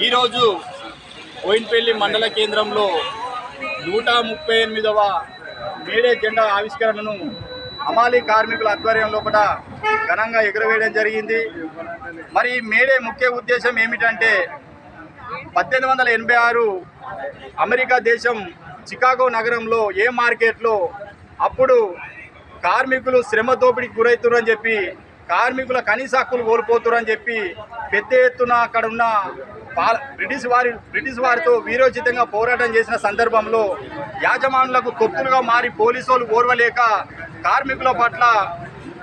ఈరోజు బోయిన్పల్లి మండల కేంద్రంలో 138వ మేడే జెండా ఆవిష్కరణను హమాలీ కార్మికుల ఆధ్వర్యం లోపల ఘనంగా ఎగురవేయడం జరిగింది. మరి మేడే ముఖ్య ఉద్దేశం ఏమిటంటే 1886 అమెరికా దేశం చికాగో నగరంలో ఏ మార్కెట్లో అప్పుడు కార్మికులు శ్రమ దోపిడీకి గురవుతున్నారని చెప్పి, కార్మికుల కనీస హక్కులు కోల్పోతున్నారని చెప్పి పెద్ద ఎత్తున అక్కడ ఉన్న బ్రిటిష్ వారితో వీరోచితంగా పోరాటం చేసిన సందర్భంలో యాజమానులకు తొత్తులుగా మారి పోలీసు వాళ్ళు ఓర్వలేక కార్మికుల పట్ల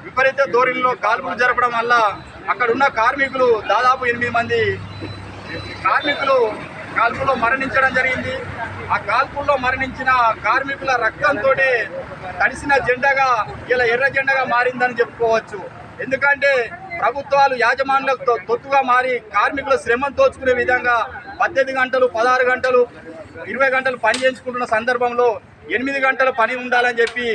విపరీత ధోరణిలో కాల్పులు జరపడం వల్ల అక్కడ ఉన్న కార్మికులు దాదాపు 8 మంది కార్మికులు కాల్పుల్లో మరణించడం జరిగింది. ఆ కాల్పుల్లో మరణించిన కార్మికుల రక్తంతో తడిసిన జెండాగా ఇలా ఎర్ర జెండాగా మారిందని చెప్పుకోవచ్చు. ఎందుకంటే ప్రభుత్వాలు యాజమానులకు తొత్తుగా మారి కార్మికుల శ్రమను దోచుకునే విధంగా 18 గంటలు, 16 గంటలు, 20 గంటలు పని చేయించుకుంటున్న సందర్భంలో 8 గంటల పని ఉండాలని చెప్పి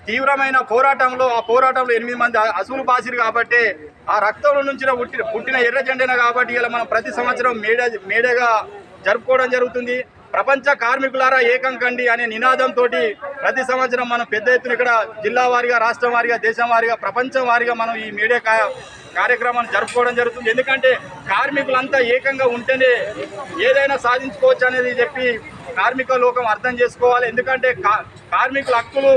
తీవ్రమైన పోరాటంలో, ఆ పోరాటంలో 8 మంది అసూలు బాసిరు కాబట్టి ఆ రక్తంలో నుంచి పుట్టిన ఎర్ర జెండా కాబట్టి ఇలా మనం ప్రతి సంవత్సరం మేడేగా జరుపుకోవడం జరుగుతుంది. ప్రపంచ కార్మికులారా ఏకం కండి అనే నినాదంతో ప్రతి సంవత్సరం మనం పెద్ద ఎత్తున ఇక్కడ జిల్లా వారీగా, రాష్ట్రం వారీగా, దేశం వారీగా, ప్రపంచం వారీగా మనం ఈ మేడే కార్యక్రమాన్ని జరుపుకోవడం జరుగుతుంది. ఎందుకంటే కార్మికులంతా ఏకంగా ఉంటేనే ఏదైనా సాధించుకోవచ్చు అనేది చెప్పి కార్మిక లోకం అర్థం చేసుకోవాలి. ఎందుకంటే కార్మికుల హక్కులు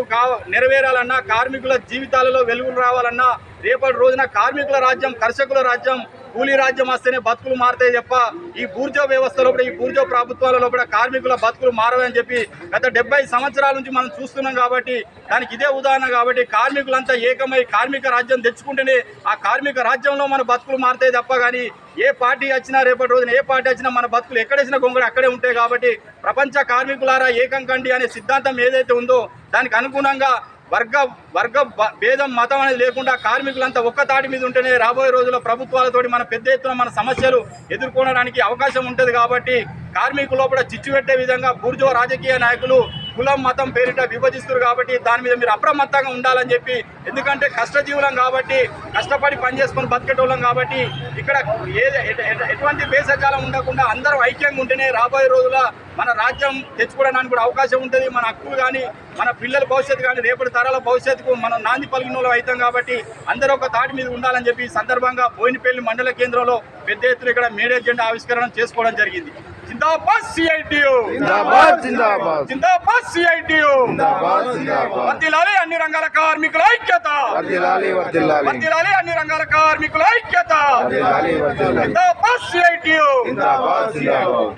నెరవేరాలన్నా, కార్మికుల జీవితాలలో వెలుగులు రావాలన్నా, రేపటి రోజున కార్మికుల రాజ్యం, కర్షకుల రాజ్యం, కూలీ రాజ్యం వస్తేనే బతుకులు మారుతాయి తప్ప ఈ బూర్జో వ్యవస్థలో, ఈ బూర్జో ప్రభుత్వాలలో కూడా కార్మికుల బతుకులు మారవని చెప్పి గత 70 సంవత్సరాల నుంచి మనం చూస్తున్నాం. కాబట్టి దానికి ఇదే ఉదాహరణ. కాబట్టి కార్మికులంతా ఏకమై కార్మిక రాజ్యం తెచ్చుకుంటేనే ఆ కార్మిక రాజ్యంలో మన బతుకులు మారుతాయి తప్ప కానీ ఏ పార్టీ వచ్చినా, రేపటి రోజున ఏ పార్టీ వచ్చినా మన బతుకులు ఎక్కడేసినా గొంగడు అక్కడే ఉంటాయి. కాబట్టి ప్రపంచ కార్మికులారా ఏకం కండి అనే సిద్ధాంతం ఏదైతే ఉందో దానికి అనుగుణంగా వర్గ భేదం, మతం అనేది లేకుండా కార్మికులంతా ఒక్క తాటి మీద ఉంటేనే రాబోయే రోజుల్లో ప్రభుత్వాలతోటి మన పెద్ద ఎత్తున మన సమస్యలు ఎదుర్కొనడానికి అవకాశం ఉంటుంది. కాబట్టి కార్మికుల లోపల చిచ్చు పెట్టే విధంగా బూర్జో రాజకీయ నాయకులు కులం, మతం పేరిట విభజిస్తారు. కాబట్టి దాని మీద మీరు అప్రమత్తంగా ఉండాలని చెప్పి, ఎందుకంటే కష్టజీవులం కాబట్టి, కష్టపడి పనిచేసుకొని బతికేటోళ్ళం కాబట్టి ఇక్కడ ఎటువంటి భేషజాలం ఉండకుండా అందరం ఐక్యంగా ఉంటేనే రాబోయే రోజుల మన రాజ్యం తెచ్చుకోవడానికి కూడా అవకాశం ఉంటుంది. మన హక్కులు కానీ, మన పిల్లల భవిష్యత్తు కానీ, రేపటి తరాల భవిష్యత్తుకు మనం నాంది పలికిన వాళ్ళు అవుతాం. కాబట్టి అందరూ ఒక తాటి మీద ఉండాలని చెప్పి సందర్భంగా బోయినపల్లి మండల కేంద్రంలో పెద్ద ఎత్తున ఇక్కడ మేడే జెండా ఆవిష్కరణ చేసుకోవడం జరిగింది. జిందాబాద్ సిఐటియు, జిందాబాద్ జిందాబాద్, జిందాబాద్ సిఐటియు, జిందాబాద్ జిందాబాద్. వర్ధిల్లాలి అన్ని రంగాల కార్మికుల ఐక్యత, వర్ధిల్లాలి వర్ధిల్లాలి, వర్ధిల్లాలి అన్ని రంగాల కార్మికుల ఐక్యత, వర్ధిల్లాలి వర్ధిల్లాలి. జిందాబాద్ సిఐటియు, జిందాబాద్ జిందాబాద్.